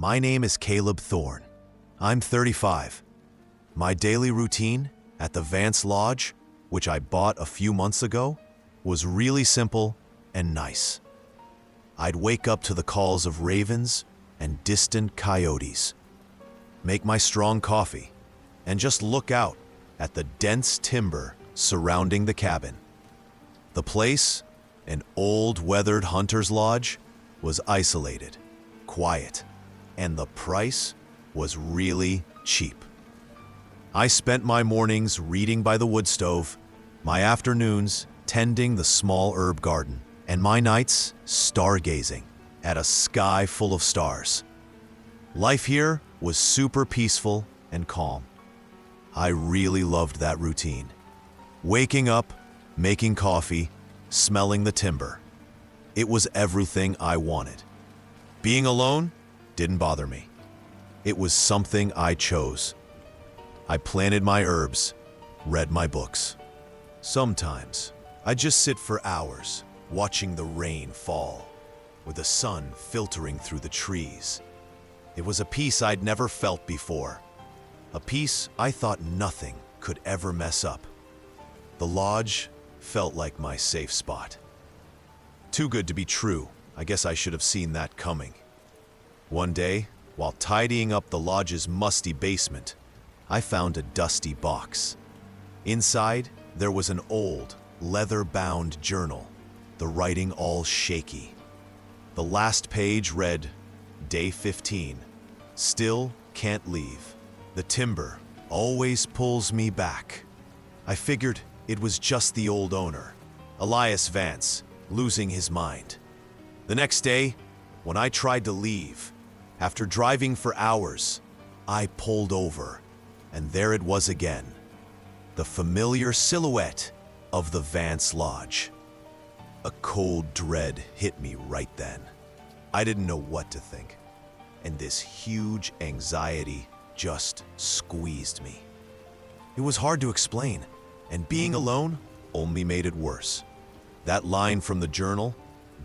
My name is Caleb Thorne. I'm 35. My daily routine at the Vance Lodge, which I bought a few months ago, was really simple and nice. I'd wake up to the calls of ravens and distant coyotes, make my strong coffee, and just look out at the dense timber surrounding the cabin. The place, an old weathered hunter's lodge, was isolated, quiet, and the price was really cheap. I spent my mornings reading by the wood stove, my afternoons tending the small herb garden, and my nights stargazing at a sky full of stars. Life here was super peaceful and calm. I really loved that routine. Waking up, making coffee, smelling the timber. It was everything I wanted. Being alone didn't bother me. It was something I chose. I planted my herbs, read my books. Sometimes I'd just sit for hours watching the rain fall, with the sun filtering through the trees. It was a peace I'd never felt before, a peace I thought nothing could ever mess up. The lodge felt like my safe spot. Too good to be true. I guess I should have seen that coming. One day, while tidying up the lodge's musty basement, I found a dusty box. Inside, there was an old, leather-bound journal, the writing all shaky. The last page read, Day 15, still can't leave. The timber always pulls me back. I figured it was just the old owner, Elias Vance, losing his mind. The next day, when I tried to leave, after driving for hours, I pulled over, and there it was again, the familiar silhouette of the Vance Lodge. A cold dread hit me right then. I didn't know what to think, and this huge anxiety just squeezed me. It was hard to explain, and being alone only made it worse. That line from the journal,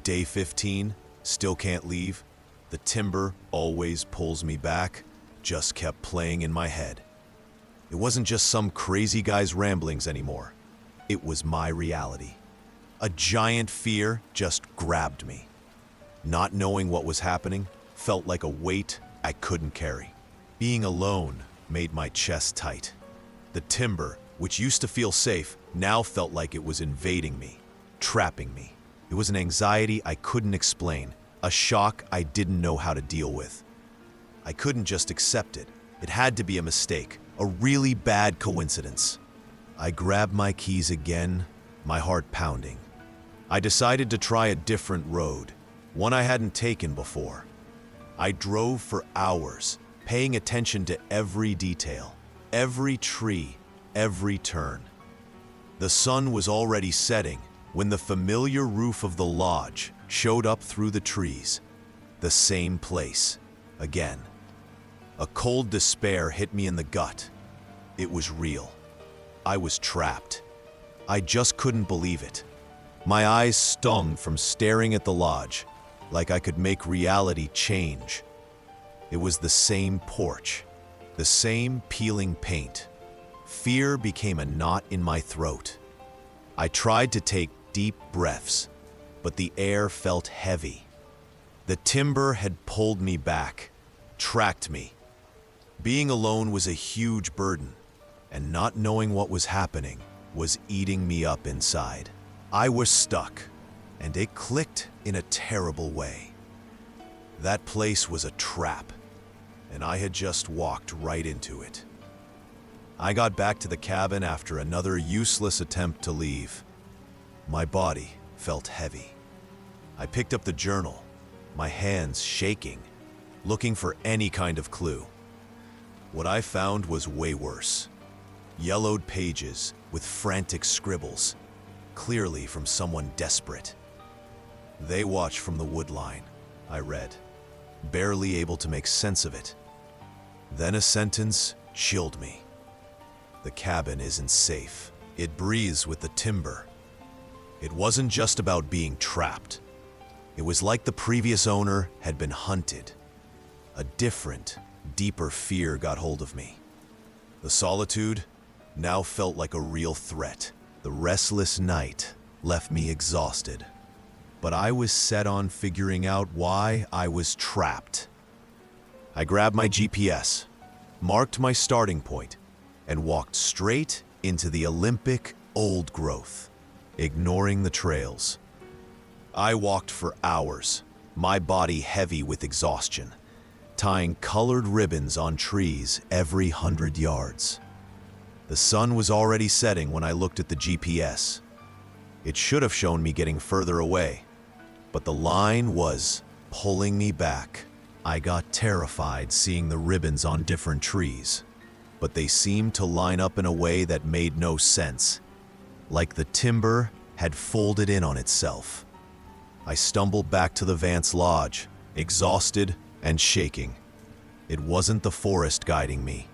Day 15, still can't leave, the timber always pulls me back, just kept playing in my head. It wasn't just some crazy guy's ramblings anymore. It was my reality. A giant fear just grabbed me. Not knowing what was happening felt like a weight I couldn't carry. Being alone made my chest tight. The timber, which used to feel safe, now felt like it was invading me, trapping me. It was an anxiety I couldn't explain, a shock I didn't know how to deal with. I couldn't just accept it. It had to be a mistake, a really bad coincidence. I grabbed my keys again, my heart pounding. I decided to try a different road, one I hadn't taken before. I drove for hours, paying attention to every detail, every tree, every turn. The sun was already setting when the familiar roof of the lodge showed up through the trees. The same place, again. A cold despair hit me in the gut. It was real. I was trapped. I just couldn't believe it. My eyes stung from staring at the lodge, like I could make reality change. It was the same porch, the same peeling paint. Fear became a knot in my throat. I tried to take deep breaths, but the air felt heavy. The timber had pulled me back, tracked me. Being alone was a huge burden, and not knowing what was happening was eating me up inside. I was stuck, and it clicked in a terrible way. That place was a trap, and I had just walked right into it. I got back to the cabin after another useless attempt to leave. My body felt heavy. I picked up the journal, my hands shaking, looking for any kind of clue. What I found was way worse. Yellowed pages with frantic scribbles, clearly from someone desperate. "They watch from the wood line," I read, barely able to make sense of it. Then a sentence chilled me. "The cabin isn't safe. It breathes with the timber." It wasn't just about being trapped. It was like the previous owner had been hunted. a different, deeper fear got hold of me. The solitude now felt like a real threat. The restless night left me exhausted, but I was set on figuring out why I was trapped. I grabbed my GPS, marked my starting point, and walked straight into the Olympic old growth, ignoring the trails. I walked for hours, my body heavy with exhaustion, tying colored ribbons on trees every 100 yards. The sun was already setting when I looked at the GPS. It should have shown me getting further away, but the line was pulling me back. I got terrified seeing the ribbons on different trees, but they seemed to line up in a way that made no sense, like the timber had folded in on itself. I stumbled back to the Vance Lodge, exhausted and shaking. It wasn't the forest guiding me.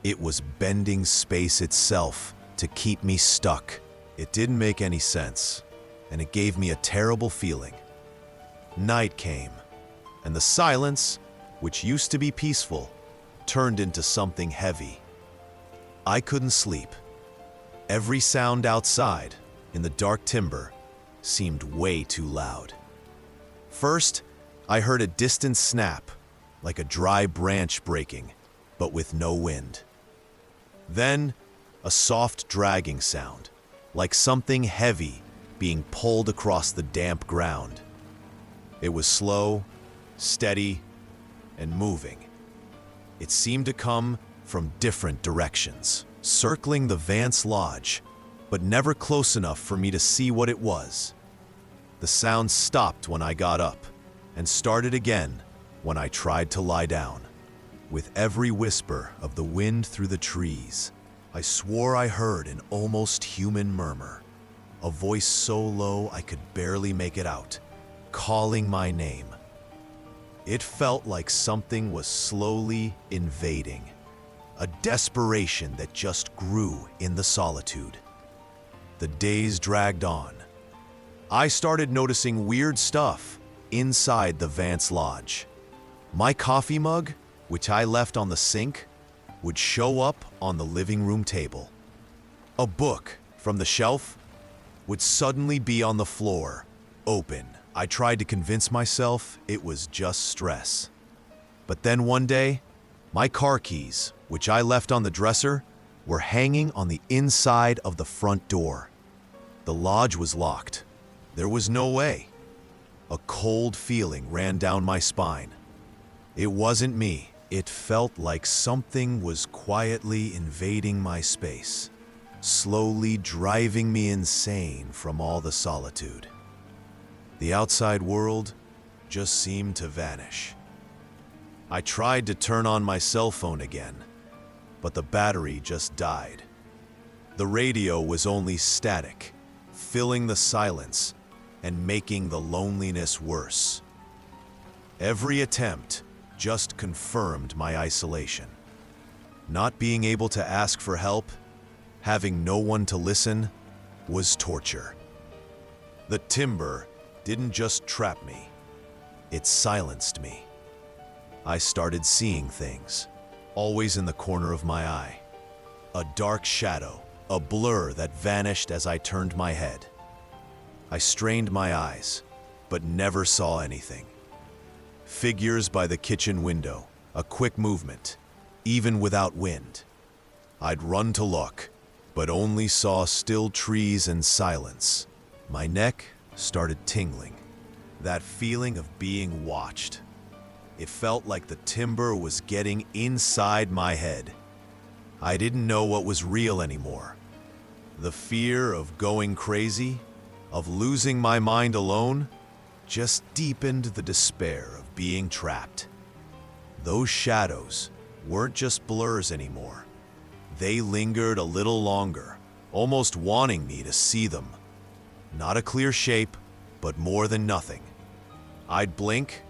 It was bending space itself to keep me stuck. It didn't make any sense, and it gave me a terrible feeling. Night came, and the silence, which used to be peaceful, turned into something heavy. I couldn't sleep. Every sound outside, in the dark timber, seemed way too loud. First, I heard a distant snap, like a dry branch breaking, but with no wind. Then, a soft dragging sound, like something heavy being pulled across the damp ground. It was slow, steady, and moving. It seemed to come from different directions, circling the Vance Lodge, but never close enough for me to see what it was. The sound stopped when I got up, and started again when I tried to lie down. With every whisper of the wind through the trees, I swore I heard an almost human murmur, a voice so low I could barely make it out, calling my name. It felt like something was slowly invading, a desperation that just grew in the solitude. The days dragged on. I started noticing weird stuff inside the Vance Lodge. My coffee mug, which I left on the sink, would show up on the living room table. A book from the shelf would suddenly be on the floor, open. I tried to convince myself it was just stress. But then one day, my car keys, which I left on the dresser, were hanging on the inside of the front door. The lodge was locked. There was no way. A cold feeling ran down my spine. It wasn't me. It felt like something was quietly invading my space, slowly driving me insane from all the solitude. The outside world just seemed to vanish. I tried to turn on my cell phone again, but the battery just died. The radio was only static, filling the silence and making the loneliness worse. Every attempt just confirmed my isolation. Not being able to ask for help, having no one to listen, was torture. The timber didn't just trap me, it silenced me. I started seeing things, always in the corner of my eye. A dark shadow, a blur that vanished as I turned my head. I strained my eyes, but never saw anything. Figures by the kitchen window, a quick movement, even without wind. I'd run to look, but only saw still trees and silence. My neck started tingling, that feeling of being watched. It felt like the timber was getting inside my head. I didn't know what was real anymore. The fear of going crazy, of losing my mind alone, just deepened the despair of being trapped. Those shadows weren't just blurs anymore. They lingered a little longer, almost wanting me to see them. Not a clear shape, but more than nothing. I'd blink,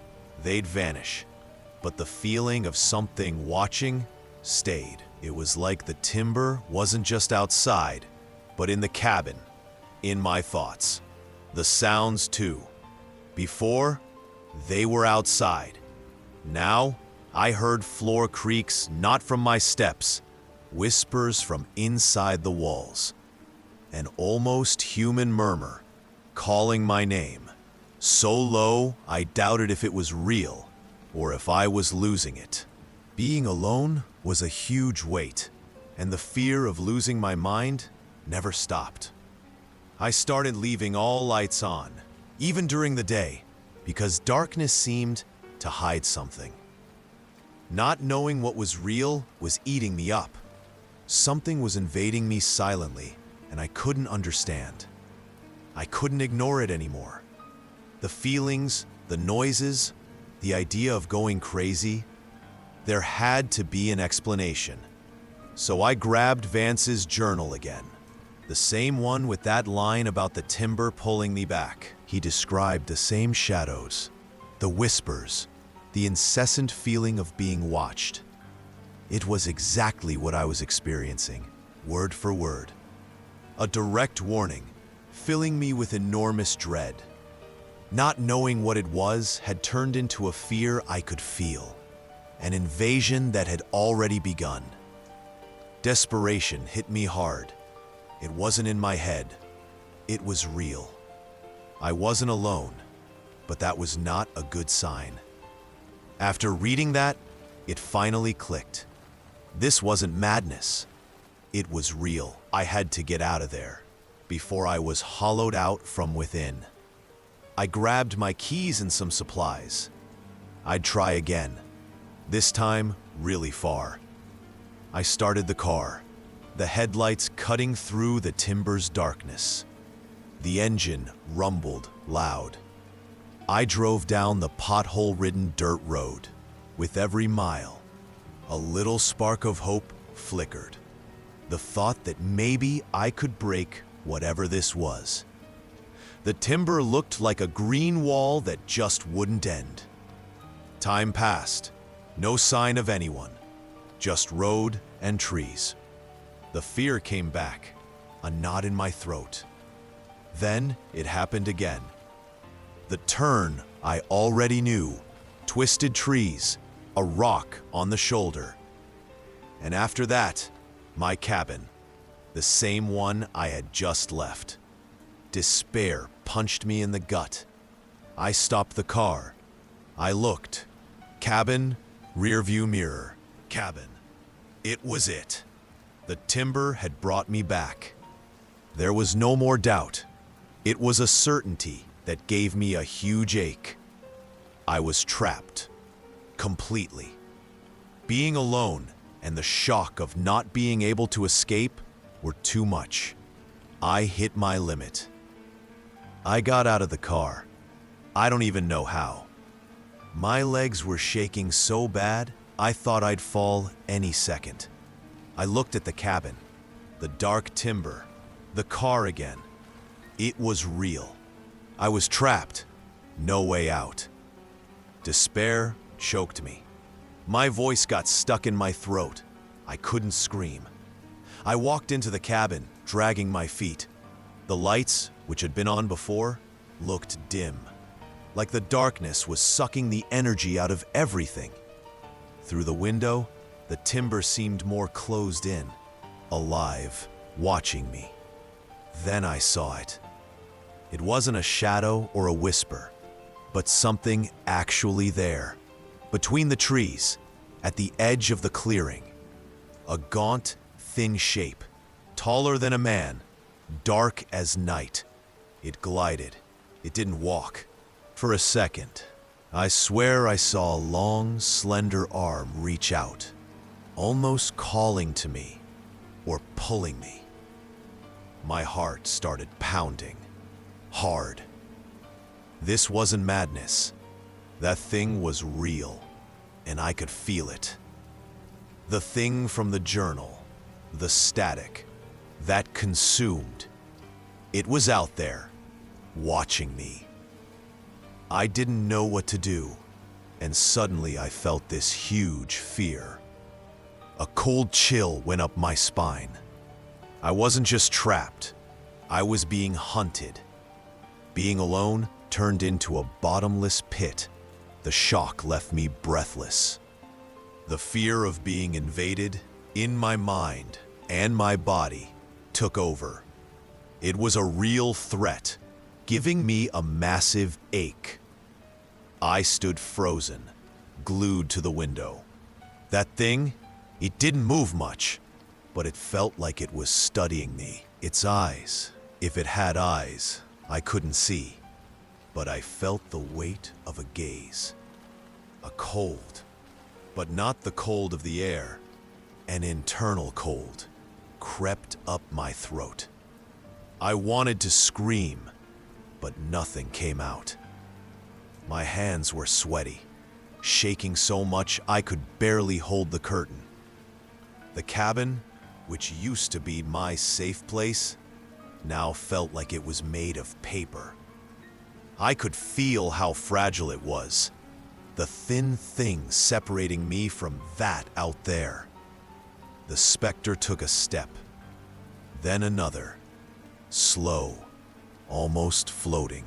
they'd vanish, but the feeling of something watching stayed. It was like the timber wasn't just outside, but in the cabin, in my thoughts. The sounds too. Before, they were outside. Now, I heard floor creaks not from my steps, whispers from inside the walls, an almost human murmur calling my name, so low I doubted if it was real or if I was losing it. Being alone was a huge weight, and the fear of losing my mind never stopped. I started leaving all lights on, even during the day, because darkness seemed to hide something. Not knowing what was real was eating me up. Something was invading me silently, and I couldn't understand. I couldn't ignore it anymore. The feelings, the noises, the idea of going crazy, there had to be an explanation. So I grabbed Vance's journal again, the same one with that line about the timber pulling me back. He described the same shadows, the whispers, the incessant feeling of being watched. It was exactly what I was experiencing, word for word. A direct warning, filling me with enormous dread. Not knowing what it was had turned into a fear I could feel, an invasion that had already begun. Desperation hit me hard. It wasn't in my head. It was real. I wasn't alone, but that was not a good sign. After reading that, it finally clicked. This wasn't madness. It was real. I had to get out of there before I was hollowed out from within. I grabbed my keys and some supplies. I'd try again, this time really far. I started the car, the headlights cutting through the timber's darkness. The engine rumbled loud. I drove down the pothole-ridden dirt road. With every mile, a little spark of hope flickered. The thought that maybe I could break whatever this was. The timber looked like a green wall that just wouldn't end. Time passed. No sign of anyone. Just road and trees. The fear came back, a knot in my throat. Then it happened again. The turn I already knew, twisted trees, a rock on the shoulder. And after that, my cabin, the same one I had just left. Despair punched me in the gut. I stopped the car. I looked. Cabin, rearview mirror, cabin. It was it. The timber had brought me back. There was no more doubt. It was a certainty that gave me a huge ache. I was trapped. Completely. Being alone and the shock of not being able to escape were too much. I hit my limit. I got out of the car. I don't even know how. My legs were shaking so bad, I thought I'd fall any second. I looked at the cabin, the dark timber, the car again. It was real. I was trapped. No way out. Despair choked me. My voice got stuck in my throat. I couldn't scream. I walked into the cabin, dragging my feet. The lights, which had been on before, looked dim, like the darkness was sucking the energy out of everything. Through the window, the timber seemed more closed in, alive, watching me. Then I saw it. It wasn't a shadow or a whisper, but something actually there, between the trees, at the edge of the clearing. A gaunt, thin shape, taller than a man, dark as night. It glided. It didn't walk. For a second, I swear I saw a long, slender arm reach out, almost calling to me, or pulling me. My heart started pounding, hard. This wasn't madness. That thing was real, and I could feel it. The thing from the journal, the static, that consumed. It was out there, watching me. I didn't know what to do, and suddenly I felt this huge fear. A cold chill went up my spine. I wasn't just trapped, I was being hunted. Being alone turned into a bottomless pit. The shock left me breathless. The fear of being invaded in my mind and my body took over. It was a real threat, giving me a massive ache. I stood frozen, glued to the window. That thing, it didn't move much, but it felt like it was studying me. Its eyes, if it had eyes, I couldn't see, but I felt the weight of a gaze. A cold, but not the cold of the air. An internal cold crept up my throat. I wanted to scream, but nothing came out. My hands were sweaty, shaking so much I could barely hold the curtain. The cabin, which used to be my safe place, now felt like it was made of paper. I could feel how fragile it was, the thin thing separating me from that out there. The specter took a step, then another, slow, almost floating.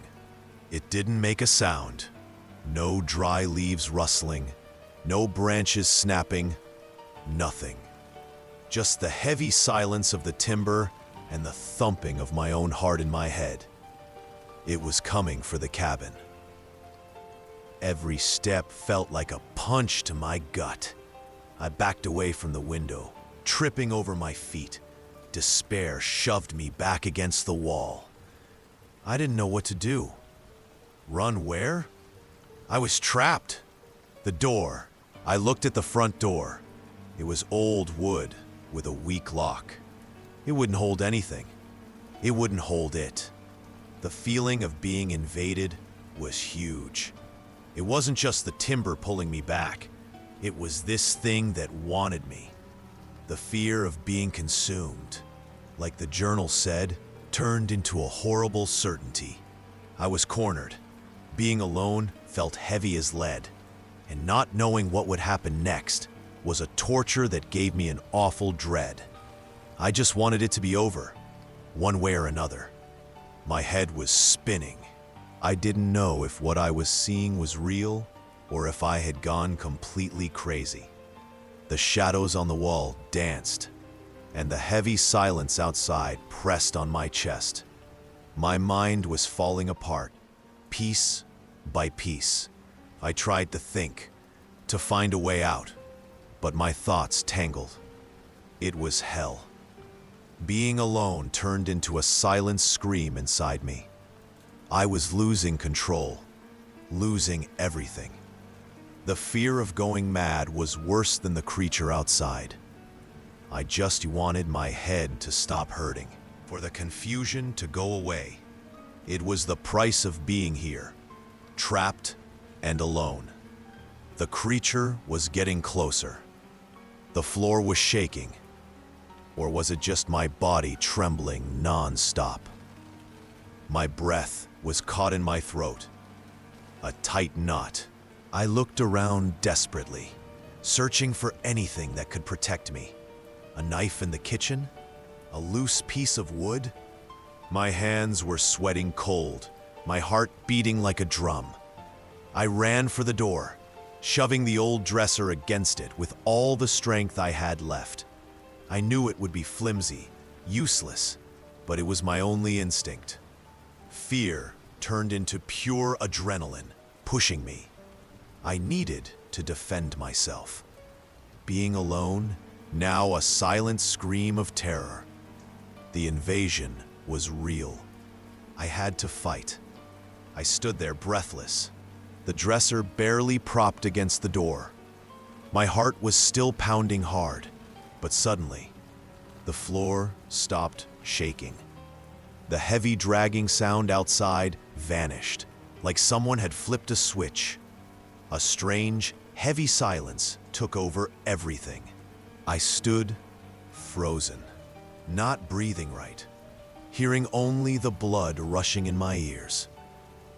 It didn't make a sound. No dry leaves rustling, no branches snapping, nothing. Just the heavy silence of the timber and the thumping of my own heart in my head. It was coming for the cabin. Every step felt like a punch to my gut. I backed away from the window, tripping over my feet. Despair shoved me back against the wall. I didn't know what to do. Run where? I was trapped. The door. I looked at the front door. It was old wood with a weak lock. It wouldn't hold anything. It wouldn't hold it. The feeling of being invaded was huge. It wasn't just the timber pulling me back. It was this thing that wanted me. The fear of being consumed, like the journal said, turned into a horrible certainty. I was cornered. Being alone felt heavy as lead, and not knowing what would happen next was a torture that gave me an awful dread. I just wanted it to be over, one way or another. My head was spinning. I didn't know if what I was seeing was real or if I had gone completely crazy. The shadows on the wall danced, and the heavy silence outside pressed on my chest. My mind was falling apart, piece by piece. I tried to think, to find a way out, but my thoughts tangled. It was hell. Being alone turned into a silent scream inside me. I was losing control, losing everything. The fear of going mad was worse than the creature outside. I just wanted my head to stop hurting, for the confusion to go away. It was the price of being here, trapped and alone. The creature was getting closer. The floor was shaking. Or was it just my body trembling non-stop? My breath was caught in my throat, a tight knot. I looked around desperately, searching for anything that could protect me. A knife in the kitchen? A loose piece of wood? My hands were sweating cold, my heart beating like a drum. I ran for the door, shoving the old dresser against it with all the strength I had left. I knew it would be flimsy, useless, but it was my only instinct. Fear turned into pure adrenaline, pushing me. I needed to defend myself. Being alone, now a silent scream of terror. The invasion was real. I had to fight. I stood there breathless, the dresser barely propped against the door. My heart was still pounding hard, but suddenly, the floor stopped shaking. The heavy dragging sound outside vanished, like someone had flipped a switch. A strange, heavy silence took over everything. I stood frozen, not breathing right, hearing only the blood rushing in my ears.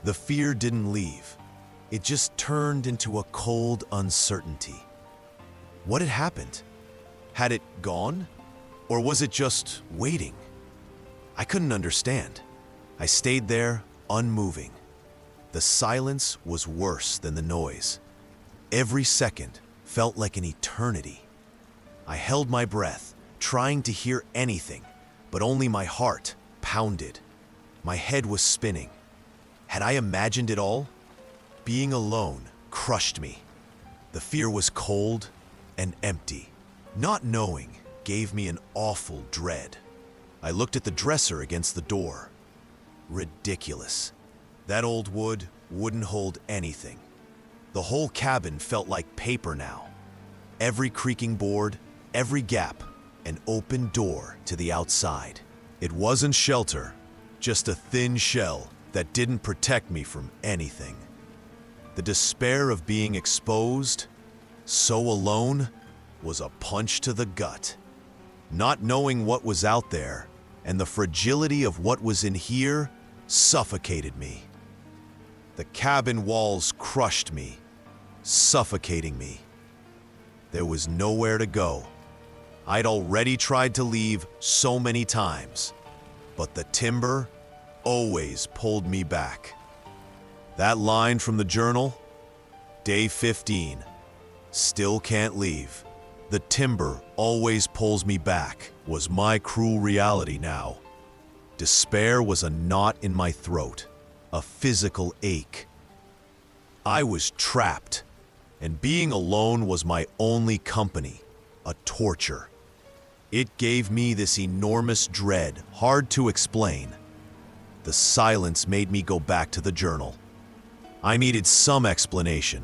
The fear didn't leave. It just turned into a cold uncertainty. What had happened? Had it gone? Or was it just waiting? I couldn't understand. I stayed there, unmoving. The silence was worse than the noise. Every second felt like an eternity. I held my breath, trying to hear anything, but only my heart pounded. My head was spinning. Had I imagined it all? Being alone crushed me. The fear was cold and empty. Not knowing gave me an awful dread. I looked at the dresser against the door. Ridiculous. That old wood wouldn't hold anything. The whole cabin felt like paper now. Every creaking board, every gap, an open door to the outside. It wasn't shelter, just a thin shell that didn't protect me from anything. The despair of being exposed, so alone, was a punch to the gut. Not knowing what was out there and the fragility of what was in here suffocated me. The cabin walls crushed me, suffocating me. There was nowhere to go. I'd already tried to leave so many times, but the timber always pulled me back. That line from the journal, day 15, still can't leave. The timber always pulls me back, was my cruel reality now. Despair was a knot in my throat, a physical ache. I was trapped, and being alone was my only company, a torture. It gave me this enormous dread, hard to explain. The silence made me go back to the journal. I needed some explanation,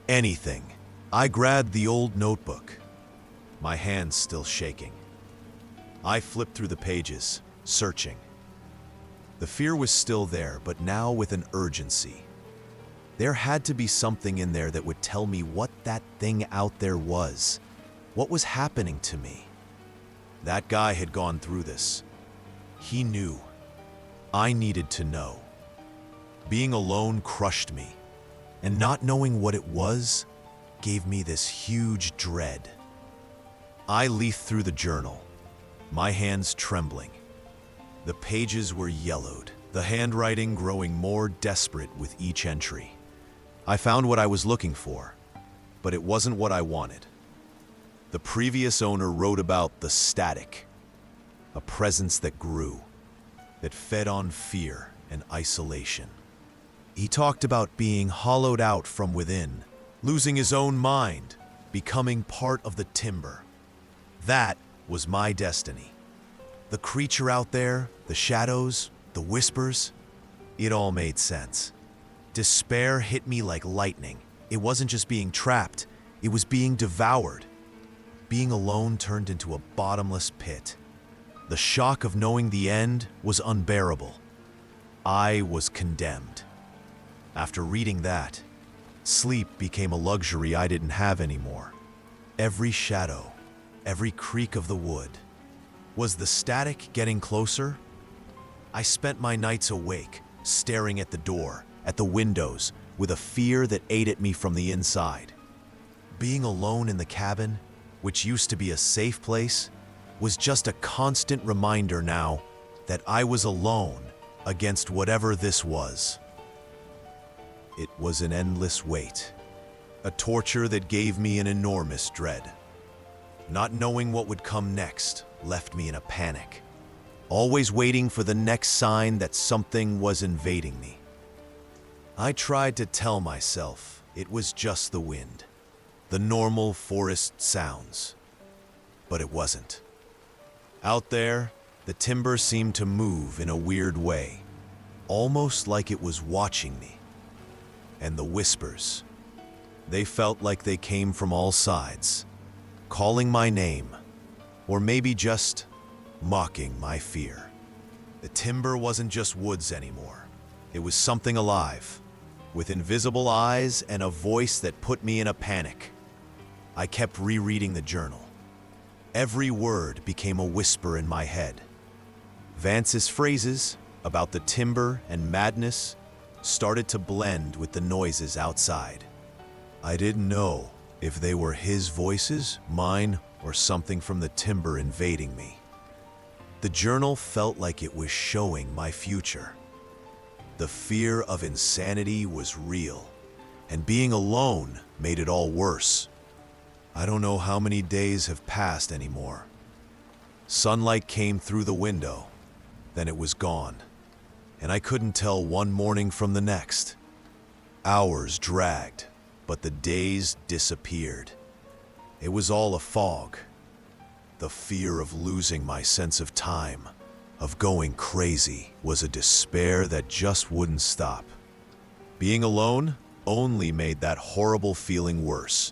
anything. I grabbed the old notebook, my hands still shaking. I flipped through the pages, searching. The fear was still there, but now with an urgency. There had to be something in there that would tell me what that thing out there was. What was happening to me? That guy had gone through this. He knew. I needed to know. Being alone crushed me, and not knowing what it was gave me this huge dread. I leafed through the journal, my hands trembling. The pages were yellowed, the handwriting growing more desperate with each entry. I found what I was looking for, but it wasn't what I wanted. The previous owner wrote about the static, a presence that grew, that fed on fear and isolation. He talked about being hollowed out from within, losing his own mind, becoming part of the timber. That was my destiny. The creature out there, the shadows, the whispers, it all made sense. Despair hit me like lightning. It wasn't just being trapped, it was being devoured. Being alone turned into a bottomless pit. The shock of knowing the end was unbearable. I was condemned. After reading that, sleep became a luxury I didn't have anymore. Every shadow, every creak of the wood. Was the static getting closer? I spent my nights awake, staring at the door, at the windows, with a fear that ate at me from the inside. Being alone in the cabin, which used to be a safe place, was just a constant reminder now that I was alone against whatever this was. It was an endless wait, a torture that gave me an enormous dread. Not knowing what would come next left me in a panic, always waiting for the next sign that something was invading me. I tried to tell myself it was just the wind, the normal forest sounds, but it wasn't. Out there, the timber seemed to move in a weird way, almost like it was watching me. And the whispers, they felt like they came from all sides, calling my name, or maybe just mocking my fear. The timber wasn't just woods anymore. It was something alive, with invisible eyes and a voice that put me in a panic. I kept rereading the journal. Every word became a whisper in my head. Vance's phrases about the timber and madness started to blend with the noises outside. I didn't know if they were his voices, mine, or something from the timber invading me. The journal felt like it was showing my future. The fear of insanity was real, and being alone made it all worse. I don't know how many days have passed anymore. Sunlight came through the window, then it was gone, and I couldn't tell one morning from the next. Hours dragged, but the days disappeared. It was all a fog. The fear of losing my sense of time, of going crazy, was a despair that just wouldn't stop. Being alone only made that horrible feeling worse.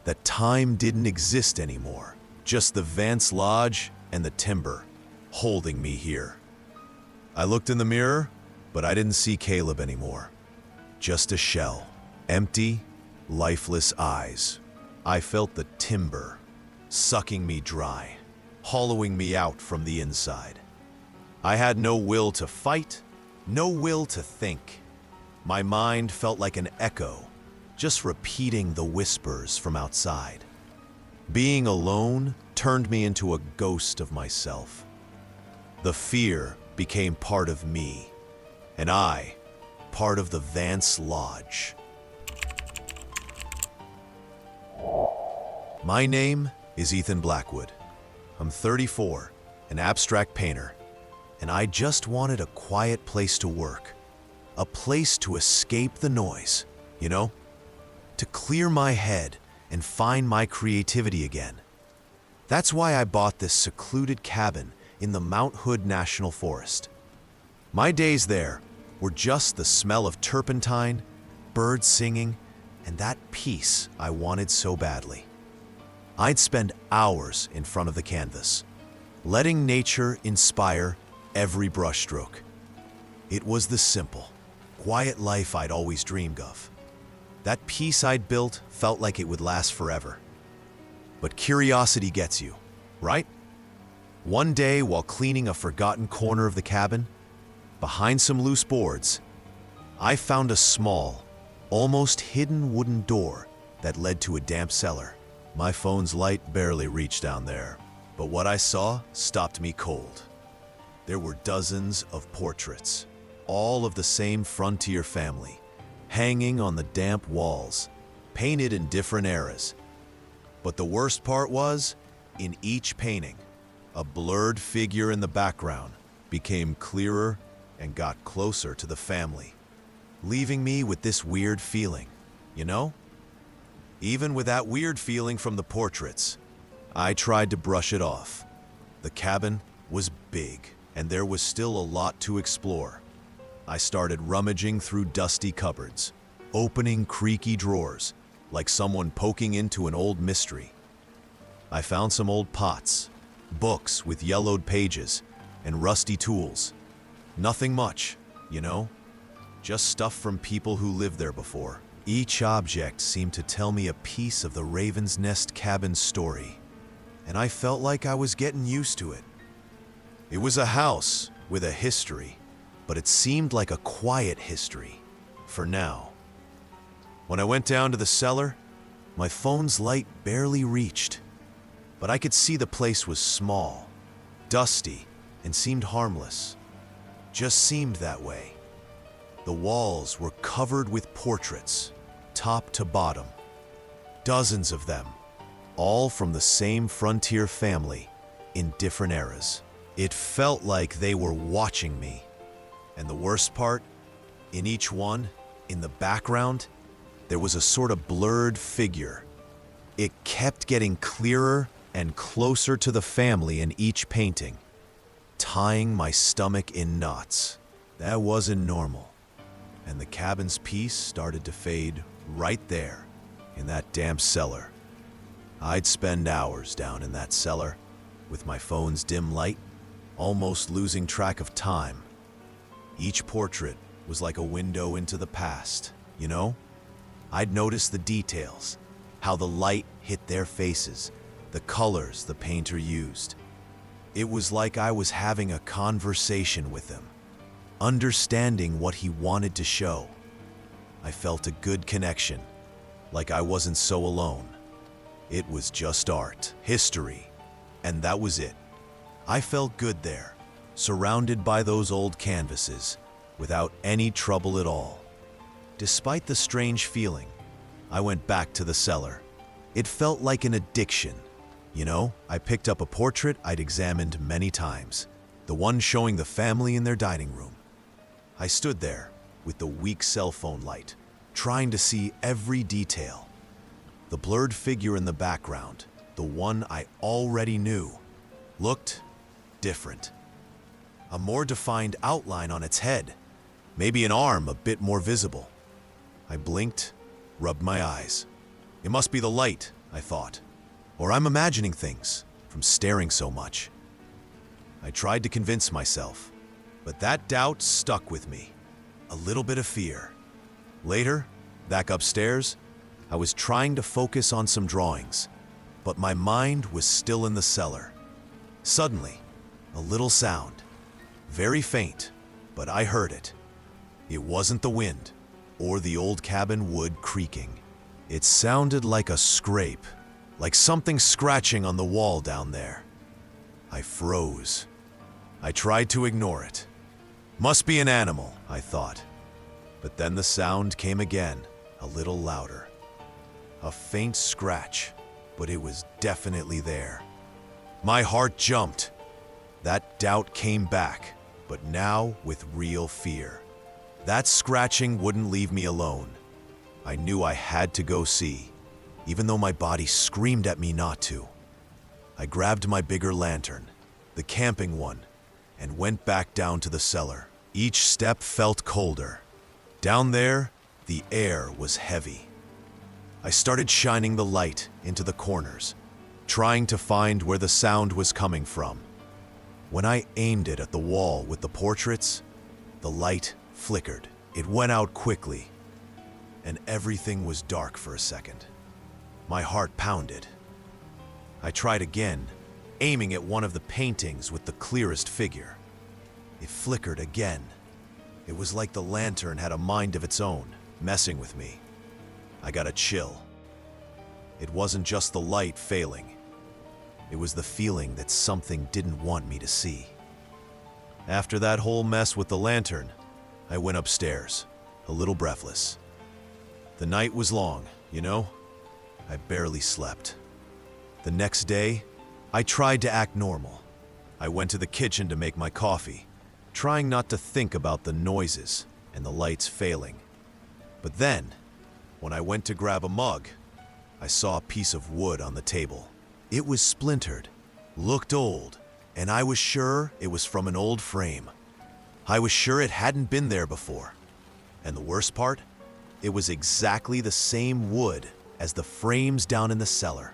That time didn't exist anymore. Just the Vance Lodge and the timber holding me here. I looked in the mirror, but I didn't see Caleb anymore. Just a shell, empty, lifeless eyes. I felt the timber sucking me dry, hollowing me out from the inside. I had no will to fight, no will to think. My mind felt like an echo, just repeating the whispers from outside. Being alone turned me into a ghost of myself. The fear became part of me, and I, part of the Vance Lodge. My name is Ethan Blackwood. I'm 34, an abstract painter, and I just wanted a quiet place to work, a place to escape the noise, to clear my head and find my creativity again. That's why I bought this secluded cabin in the Mount Hood National Forest. My days there were just the smell of turpentine, birds singing, and that peace I wanted so badly. I'd spend hours in front of the canvas, letting nature inspire every brushstroke. It was the simple, quiet life I'd always dreamed of. That peace I'd built felt like it would last forever. But curiosity gets you, right? One day, while cleaning a forgotten corner of the cabin, behind some loose boards, I found a small, almost hidden wooden door that led to a damp cellar. My phone's light barely reached down there, but what I saw stopped me cold. There were dozens of portraits, all of the same frontier family, hanging on the damp walls, painted in different eras. But the worst part was, in each painting, a blurred figure in the background became clearer and got closer to the family, leaving me with this weird feeling, Even with that weird feeling from the portraits, I tried to brush it off. The cabin was big, and there was still a lot to explore. I started rummaging through dusty cupboards, opening creaky drawers, like someone poking into an old mystery. I found some old pots, books with yellowed pages, and rusty tools. Nothing much, just stuff from people who lived there before. Each object seemed to tell me a piece of the Raven's Nest cabin's story, and I felt like I was getting used to it. It was a house with a history, but it seemed like a quiet history, for now. When I went down to the cellar, my phone's light barely reached, but I could see the place was small, dusty, and seemed harmless. Just seemed that way. The walls were covered with portraits, top to bottom. Dozens of them, all from the same frontier family in different eras. It felt like they were watching me. And the worst part, in each one, in the background, there was a sort of blurred figure. It kept getting clearer and closer to the family in each painting, tying my stomach in knots. That wasn't normal. And the cabin's peace started to fade right there, in that damp cellar. I'd spend hours down in that cellar, with my phone's dim light, almost losing track of time. Each portrait was like a window into the past, I'd notice the details, how the light hit their faces, the colors the painter used. It was like I was having a conversation with him, understanding what he wanted to show. I felt a good connection, like I wasn't so alone. It was just art, history, and that was it. I felt good there, surrounded by those old canvases, without any trouble at all. Despite the strange feeling, I went back to the cellar, It felt like an addiction. You know, I picked up a portrait I'd examined many times, the one showing the family in their dining room. I stood there with the weak cell phone light, trying to see every detail. The blurred figure in the background, the one I already knew, looked different. A more defined outline on its head, maybe an arm a bit more visible. I blinked, rubbed my eyes. It must be the light, I thought. Or I'm imagining things from staring so much. I tried to convince myself, but that doubt stuck with me. A little bit of fear. Later, back upstairs, I was trying to focus on some drawings, but my mind was still in the cellar. Suddenly, a little sound. Very faint, but I heard it. It wasn't the wind or the old cabin wood creaking. It sounded like a scrape, like something scratching on the wall down there. I froze. I tried to ignore it. Must be an animal, I thought. But then the sound came again, a little louder. A faint scratch, but it was definitely there. My heart jumped. That doubt came back, but now with real fear. That scratching wouldn't leave me alone. I knew I had to go see, even though my body screamed at me not to. I grabbed my bigger lantern, the camping one, and went back down to the cellar. Each step felt colder. Down there, the air was heavy. I started shining the light into the corners, trying to find where the sound was coming from. When I aimed it at the wall with the portraits, the light flickered. It went out quickly, and everything was dark for a second. My heart pounded. I tried again, aiming at one of the paintings with the clearest figure. It flickered again. It was like the lantern had a mind of its own, messing with me. I got a chill. It wasn't just the light failing. It was the feeling that something didn't want me to see. After that whole mess with the lantern, I went upstairs, a little breathless. The night was long, you know? I barely slept. The next day, I tried to act normal. I went to the kitchen to make my coffee, trying not to think about the noises and the lights failing. But then, when I went to grab a mug, I saw a piece of wood on the table. It was splintered, looked old, and I was sure it was from an old frame. I was sure it hadn't been there before. And the worst part? It was exactly the same wood as the frames down in the cellar.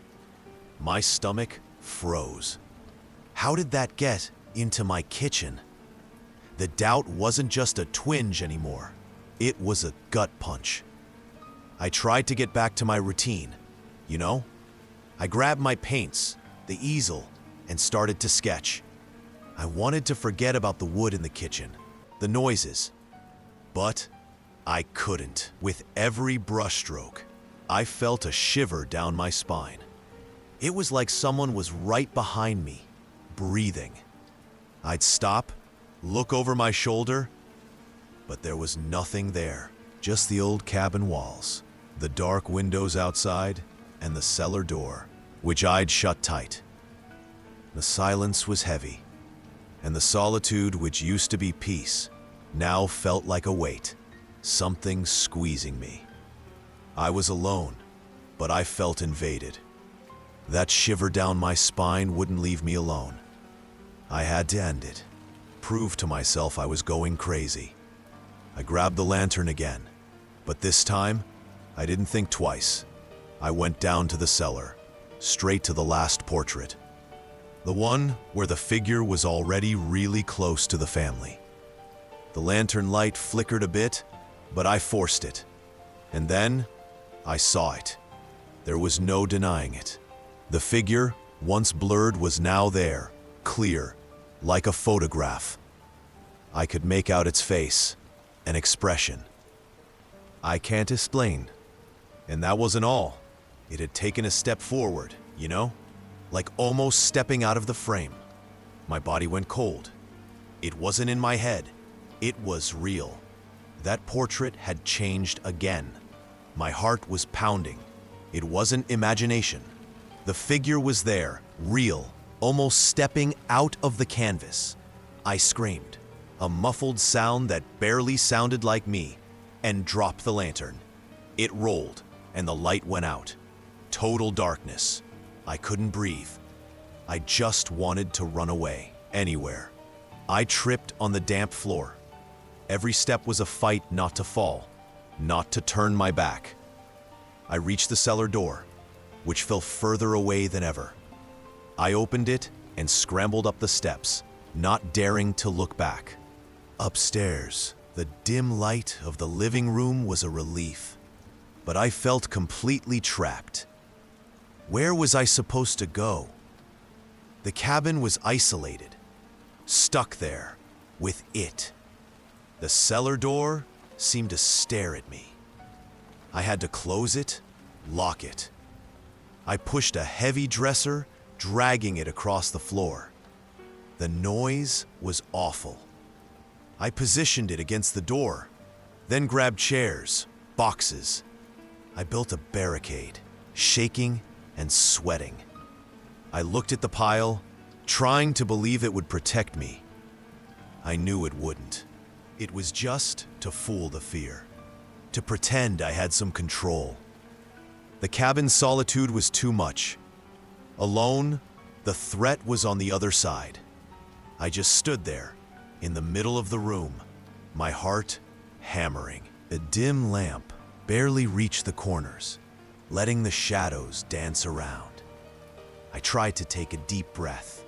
My stomach froze. How did that get into my kitchen? The doubt wasn't just a twinge anymore. It was a gut punch. I tried to get back to my routine, you know? I grabbed my paints, the easel, and started to sketch. I wanted to forget about the wood in the kitchen, the noises. But I couldn't. With every brushstroke, I felt a shiver down my spine. It was like someone was right behind me, breathing. I'd stop, look over my shoulder, but there was nothing there. Just the old cabin walls, the dark windows outside, and the cellar door, which I'd shut tight. The silence was heavy, and the solitude which used to be peace now felt like a weight, something squeezing me. I was alone, but I felt invaded. That shiver down my spine wouldn't leave me alone. I had to end it, prove to myself I was going crazy. I grabbed the lantern again, but this time, I didn't think twice. I went down to the cellar, straight to the last portrait. The one where the figure was already really close to the family. The lantern light flickered a bit, but I forced it. And then, I saw it. There was no denying it. The figure, once blurred, was now there, clear, like a photograph. I could make out its face, an expression. I can't explain. And that wasn't all. It had taken a step forward, you know? Like almost stepping out of the frame. My body went cold. It wasn't in my head. It was real. That portrait had changed again. My heart was pounding. It wasn't imagination. The figure was there, real, almost stepping out of the canvas. I screamed, a muffled sound that barely sounded like me, and dropped the lantern. It rolled, and the light went out. Total darkness. I couldn't breathe. I just wanted to run away, anywhere. I tripped on the damp floor. Every step was a fight not to fall, not to turn my back. I reached the cellar door, which fell further away than ever. I opened it and scrambled up the steps, not daring to look back. Upstairs, the dim light of the living room was a relief, but I felt completely trapped. Where was I supposed to go? The cabin was isolated, stuck there with it. The cellar door seemed to stare at me. I had to close it, lock it. I pushed a heavy dresser, dragging it across the floor. The noise was awful. I positioned it against the door, then grabbed chairs, boxes. I built a barricade, shaking and sweating. I looked at the pile, trying to believe it would protect me. I knew it wouldn't. It was just to fool the fear, to pretend I had some control. The cabin's solitude was too much. Alone, the threat was on the other side. I just stood there, in the middle of the room, my heart hammering. A dim lamp barely reached the corners, letting the shadows dance around. I tried to take a deep breath,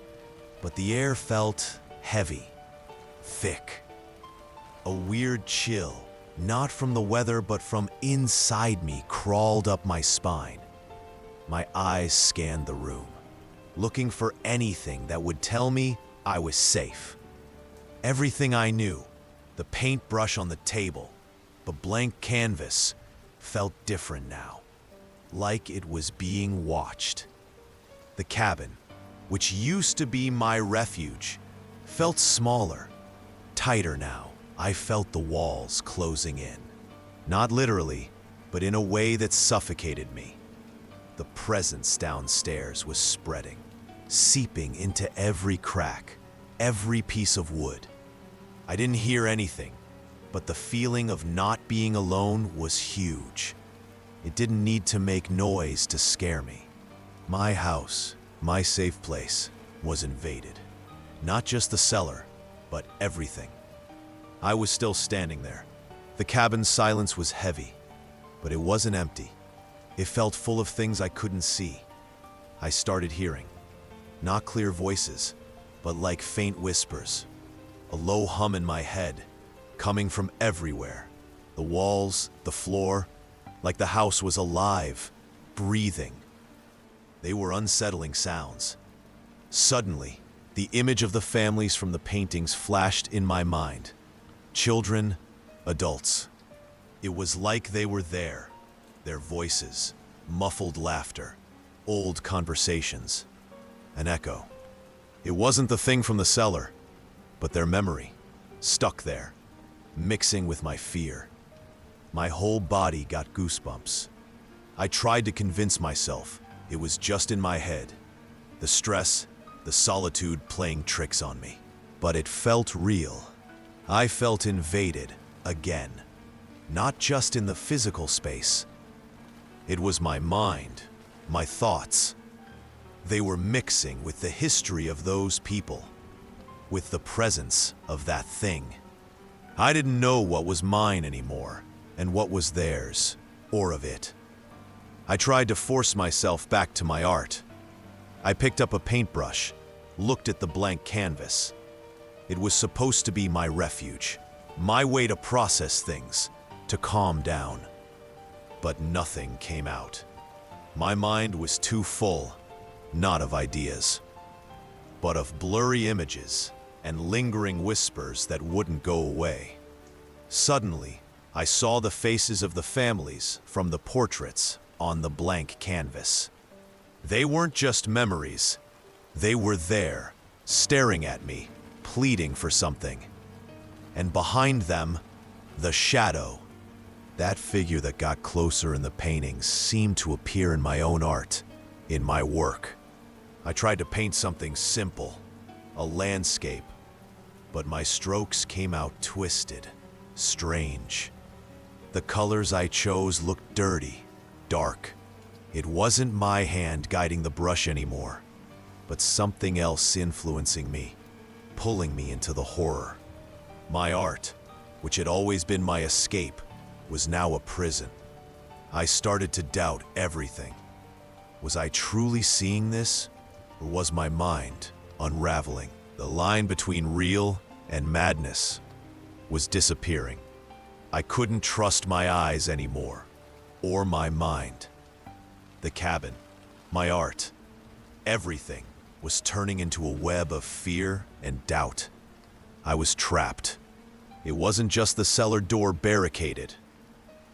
but the air felt heavy, thick. A weird chill, not from the weather but from inside me, crawled up my spine. My eyes scanned the room, looking for anything that would tell me I was safe. Everything I knew, the paintbrush on the table, the blank canvas, felt different now, like it was being watched. The cabin, which used to be my refuge, felt smaller, tighter now. I felt the walls closing in. Not literally, but in a way that suffocated me. The presence downstairs was spreading, seeping into every crack, every piece of wood. I didn't hear anything, but the feeling of not being alone was huge. It didn't need to make noise to scare me. My house, my safe place, was invaded. Not just the cellar, but everything. I was still standing there. The cabin's silence was heavy, but it wasn't empty. It felt full of things I couldn't see. I started hearing, not clear voices, but like faint whispers. A low hum in my head, coming from everywhere. The walls, the floor, like the house was alive, breathing. They were unsettling sounds. Suddenly, the image of the families from the paintings flashed in my mind. Children, adults. It was like they were there. Their voices, muffled laughter, old conversations. An echo. It wasn't the thing from the cellar, but their memory, stuck there, mixing with my fear. My whole body got goosebumps. I tried to convince myself it was just in my head. The stress, the solitude playing tricks on me. But it felt real. I felt invaded again. Not just in the physical space. It was my mind, my thoughts. They were mixing with the history of those people, with the presence of that thing. I didn't know what was mine anymore, and what was theirs, or of it. I tried to force myself back to my art. I picked up a paintbrush, looked at the blank canvas. It was supposed to be my refuge, my way to process things, to calm down. But nothing came out. My mind was too full, not of ideas, but of blurry images and lingering whispers that wouldn't go away. Suddenly, I saw the faces of the families from the portraits on the blank canvas. They weren't just memories. They were there, staring at me, pleading for something. And behind them, the shadow. That figure that got closer in the paintings seemed to appear in my own art, in my work. I tried to paint something simple, a landscape, but my strokes came out twisted, strange. The colors I chose looked dirty, dark. It wasn't my hand guiding the brush anymore, but something else influencing me, pulling me into the horror. My art, which had always been my escape, was now a prison. I started to doubt everything. Was I truly seeing this, or was my mind unraveling? The line between real and madness was disappearing. I couldn't trust my eyes anymore, or my mind. The cabin, my art, everything was turning into a web of fear and doubt. I was trapped. It wasn't just the cellar door barricaded.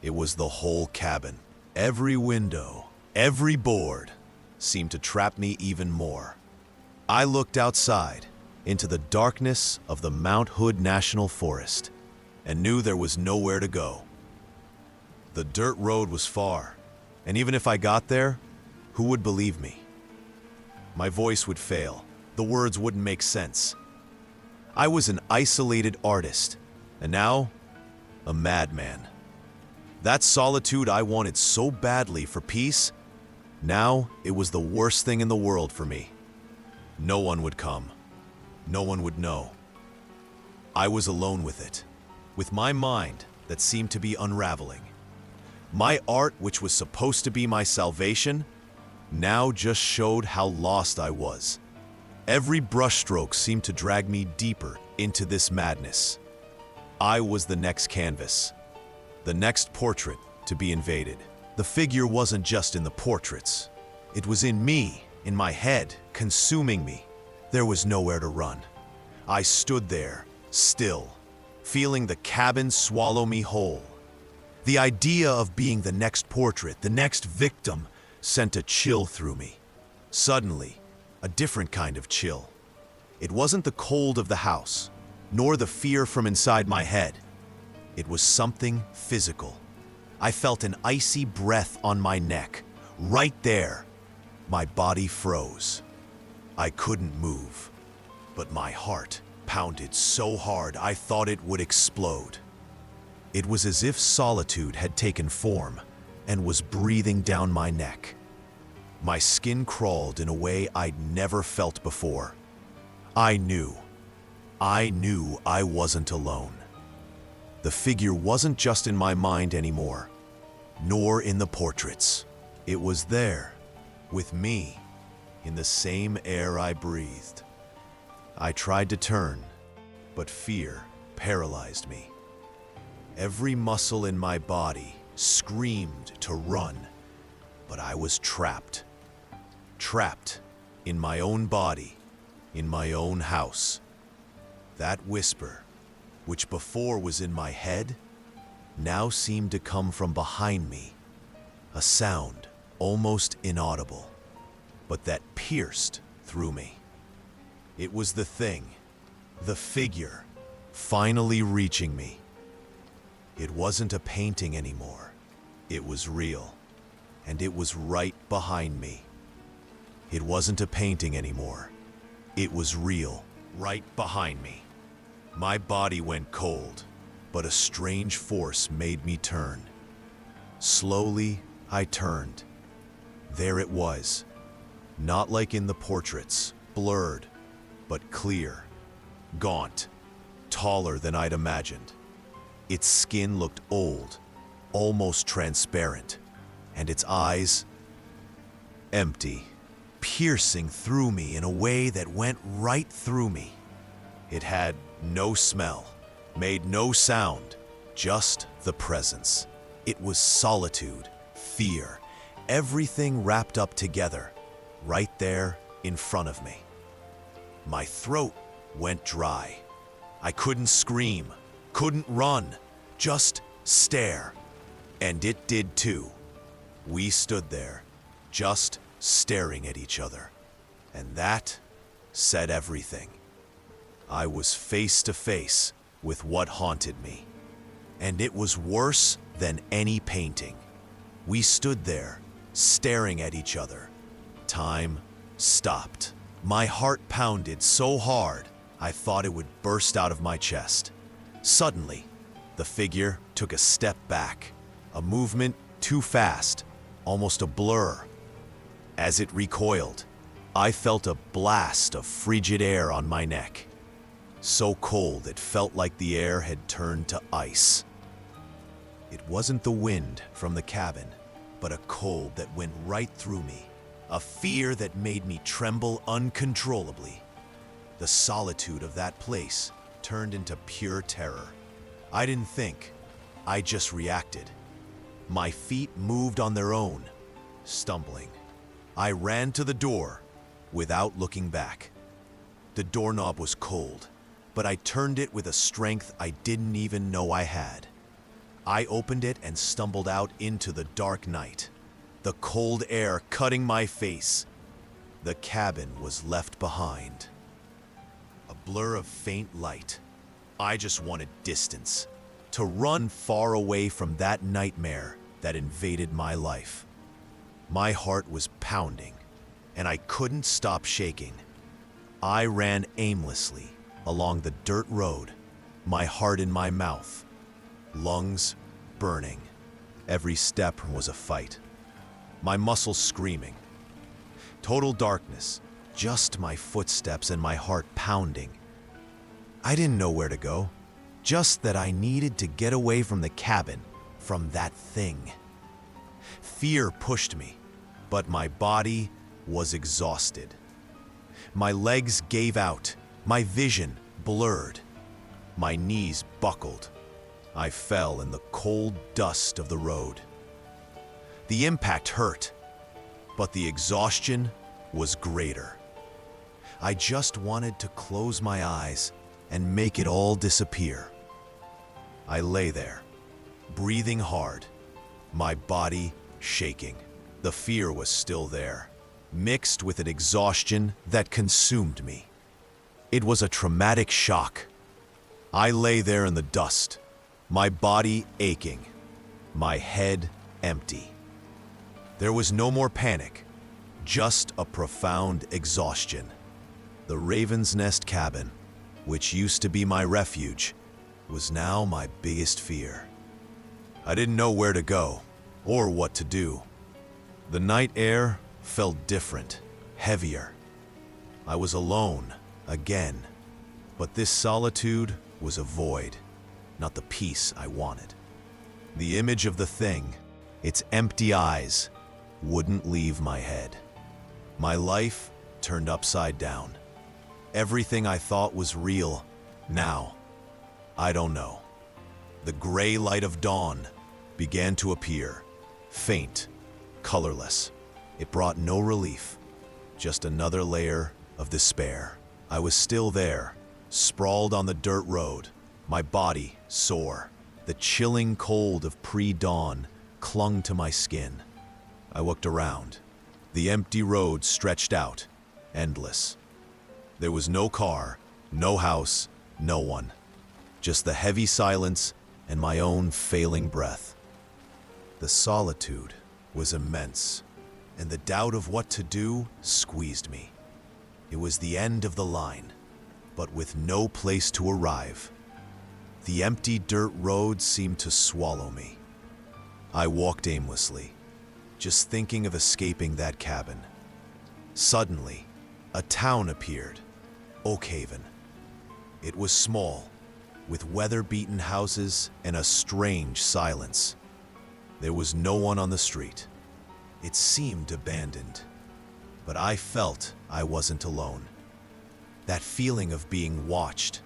It was the whole cabin. Every window, every board seemed to trap me even more. I looked outside into the darkness of the Mount Hood National Forest and knew there was nowhere to go. The dirt road was far, and even if I got there, who would believe me? My voice would fail. The words wouldn't make sense. I was an isolated artist, and now, a madman. That solitude I wanted so badly for peace, now it was the worst thing in the world for me. No one would come. No one would know. I was alone with it, with my mind that seemed to be unraveling. My art, which was supposed to be my salvation, now just showed how lost I was. Every brushstroke seemed to drag me deeper into this madness. I was the next canvas, the next portrait to be invaded. The figure wasn't just in the portraits. It was in me, in my head, consuming me. There was nowhere to run. I stood there, still, feeling the cabin swallow me whole. The idea of being the next portrait, the next victim, sent a chill through me. Suddenly, a different kind of chill. It wasn't the cold of the house, nor the fear from inside my head. It was something physical. I felt an icy breath on my neck. Right there, my body froze. I couldn't move, but my heart pounded so hard I thought it would explode. It was as if solitude had taken form and was breathing down my neck. My skin crawled in a way I'd never felt before. I knew I wasn't alone. The figure wasn't just in my mind anymore, nor in the portraits. It was there, with me, in the same air I breathed. I tried to turn, but fear paralyzed me. Every muscle in my body screamed to run, but I was trapped. Trapped in my own body, in my own house. That whisper, which before was in my head, now seemed to come from behind me. A sound almost inaudible, but that pierced through me. It was the thing, the figure, finally reaching me. It wasn't a painting anymore. It was real, and it was right behind me. It wasn't a painting anymore. It was real, right behind me. My body went cold, but a strange force made me turn. Slowly, I turned. There it was, not like in the portraits, blurred, but clear, gaunt, taller than I'd imagined. Its skin looked old, almost transparent, and its eyes, empty, piercing through me in a way that went right through me. It had no smell, made no sound, just the presence. It was solitude, fear, everything wrapped up together, right there in front of me. My throat went dry. I couldn't scream, couldn't run, just stare. And it did too. We stood there, just staring at each other. And that said everything. I was face to face with what haunted me. and it was worse than any painting. We stood there, staring at each other. Time stopped. My heart pounded so hard, I thought it would burst out of my chest. Suddenly, the figure took a step back, a movement too fast, almost a blur. As it recoiled, I felt a blast of frigid air on my neck. So cold it felt like the air had turned to ice. It wasn't the wind from the cabin, but a cold that went right through me, a fear that made me tremble uncontrollably. The solitude of that place turned into pure terror. I didn't think, I just reacted. My feet moved on their own, stumbling. I ran to the door without looking back. The doorknob was cold, but I turned it with a strength I didn't even know I had. I opened it and stumbled out into the dark night, the cold air cutting my face. The cabin was left behind. A blur of faint light. I just wanted distance, to run far away from that nightmare that invaded my life. My heart was pounding, and I couldn't stop shaking. I ran aimlessly along the dirt road, my heart in my mouth, lungs burning. Every step was a fight, my muscles screaming. Total darkness, just my footsteps and my heart pounding. I didn't know where to go, just that I needed to get away from the cabin, from that thing. Fear pushed me, but my body was exhausted. My legs gave out, my vision blurred. My knees buckled. I fell in the cold dust of the road. The impact hurt, but the exhaustion was greater. I just wanted to close my eyes and make it all disappear. I lay there, breathing hard, my body shaking. The fear was still there, mixed with an exhaustion that consumed me. It was a traumatic shock. I lay there in the dust, my body aching, my head empty. There was no more panic, just a profound exhaustion. The Raven's Nest cabin, which used to be my refuge, was now my biggest fear. I didn't know where to go or what to do. The night air felt different, heavier. I was alone again, but this solitude was a void, not the peace I wanted. The image of the thing, its empty eyes, wouldn't leave my head. My life turned upside down. Everything I thought was real, now, I don't know. The gray light of dawn began to appear, faint, colorless. It brought no relief, just another layer of despair. I was still there, sprawled on the dirt road, my body sore. The chilling cold of pre-dawn clung to my skin. I looked around. The empty road stretched out, endless. There was no car, no house, no one. Just the heavy silence and my own failing breath. The solitude was immense, and the doubt of what to do squeezed me. It was the end of the line, but with no place to arrive. The empty dirt road seemed to swallow me. I walked aimlessly, just thinking of escaping that cabin. Suddenly, a town appeared, Oakhaven. It was small, with weather-beaten houses and a strange silence. There was no one on the street. It seemed abandoned, but I felt I wasn't alone. That feeling of being watched,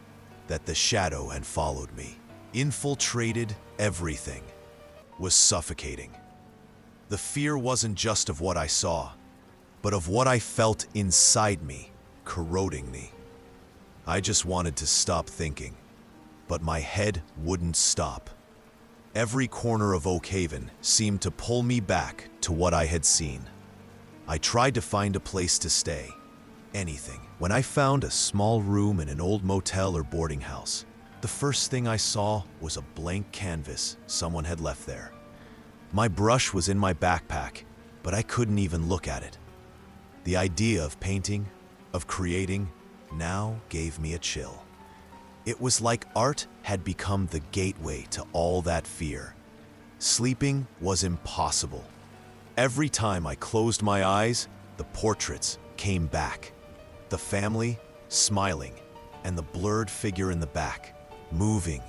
that the shadow had followed me, infiltrated everything, was suffocating. The fear wasn't just of what I saw, but of what I felt inside me, corroding me. I just wanted to stop thinking, but my head wouldn't stop. Every corner of Oakhaven seemed to pull me back to what I had seen. I tried to find a place to stay, anything. When I found a small room in an old motel or boarding house, The first thing I saw was a blank canvas someone had left there. My brush was in my backpack, but I couldn't even look at it. The idea of painting, of creating, now gave me a chill. It was like art had become the gateway to all that fear. Sleeping was impossible. Every time I closed my eyes, the portraits came back. The family, smiling, and the blurred figure in the back, moving,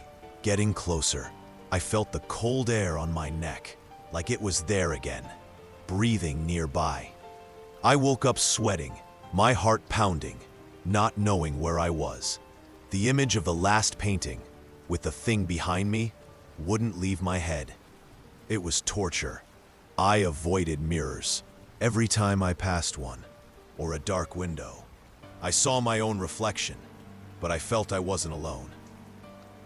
getting closer. I felt the cold air on my neck, like it was there again, breathing nearby. I woke up sweating, my heart pounding, not knowing where I was. The image of the last painting, with the thing behind me, wouldn't leave my head. It was torture. I avoided mirrors. Every time I passed one, or a dark window, I saw my own reflection, but I felt I wasn't alone.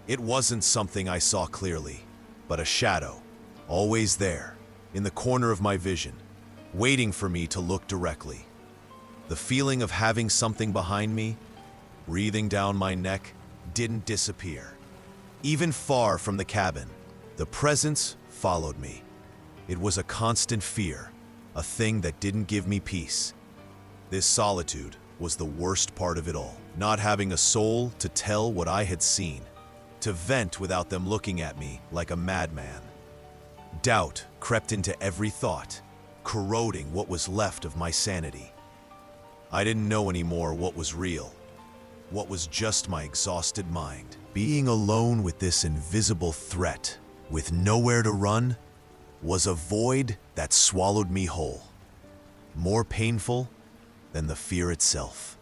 It wasn't something I saw clearly, but a shadow, always there, in the corner of my vision, waiting for me to look directly. The feeling of having something behind me, breathing down my neck, didn't disappear. Even far from the cabin, the presence followed me. It was a constant fear, a thing that didn't give me peace. This solitude was the worst part of it all, not having a soul to tell what I had seen, to vent without them looking at me like a madman. Doubt crept into every thought, corroding what was left of my sanity. I didn't know anymore what was real, what was just my exhausted mind. Being alone with this invisible threat, with nowhere to run, was a void that swallowed me whole, more painful than the fear itself.